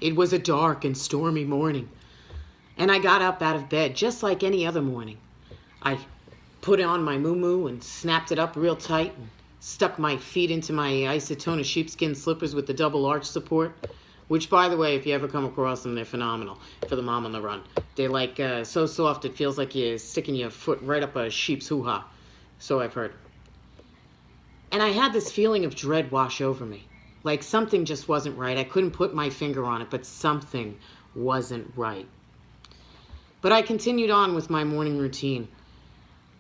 It was a dark and stormy morning, and I got up out of bed just like any other morning. I put on my muumuu and snapped it up real tight and stuck my feet into my Isotona sheepskin slippers with the double arch support, which, by the way, if you ever come across them, they're phenomenal for the mom on the run. They're like so soft it feels like you're sticking your foot right up a sheep's hoo-ha. So I've heard. And I had this feeling of dread wash over me. Like something just wasn't right. I couldn't put my finger on it, but something wasn't right. But I continued on with my morning routine.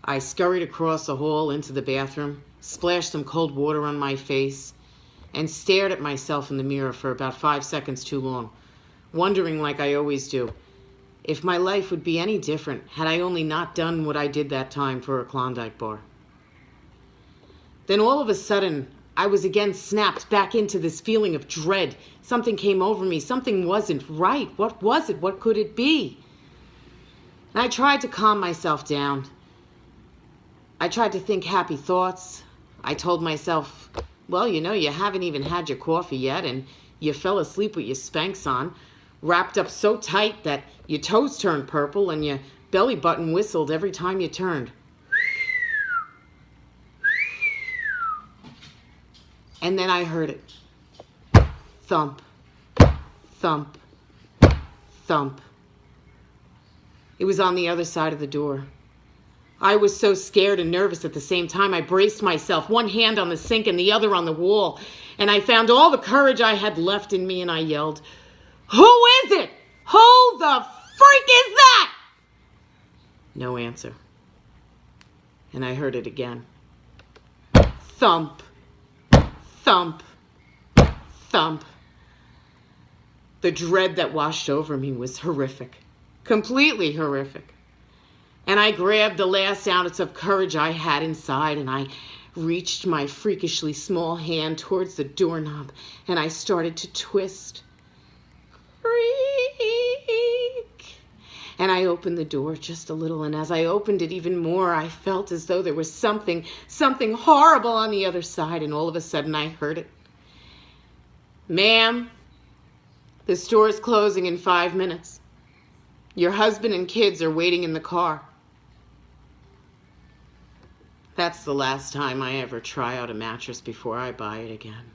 I scurried across the hall into the bathroom, splashed some cold water on my face, and stared at myself in the mirror for about 5 seconds too long, wondering, like I always do, if my life would be any different had I only not done what I did that time for a Klondike bar. Then all of a sudden, I was again snapped back into this feeling of dread. Something came over me. Something wasn't right. What was it? What could it be? And I tried to calm myself down. I tried to think happy thoughts. I told myself, well, you know, you haven't even had your coffee yet, and you fell asleep with your Spanx on, wrapped up so tight that your toes turned purple and your belly button whistled every time you turned. And then I heard it. Thump, thump, thump. It was on the other side of the door. I was so scared and nervous at the same time. I braced myself, one hand on the sink and the other on the wall. And I found all the courage I had left in me and I yelled, "Who is it? Who the freak is that?" No answer. And I heard it again. Thump, thump, thump. The dread that washed over me was horrific. Completely horrific. And I grabbed the last ounce of courage I had inside and I reached my freakishly small hand towards the doorknob and I started to twist. Creak. And I opened the door just a little, and as I opened it even more, I felt as though there was something horrible on the other side, and all of a sudden I heard it. "Ma'am, the store is closing in 5 minutes. Your husband and kids are waiting in the car." That's the last time I ever try out a mattress before I buy it again.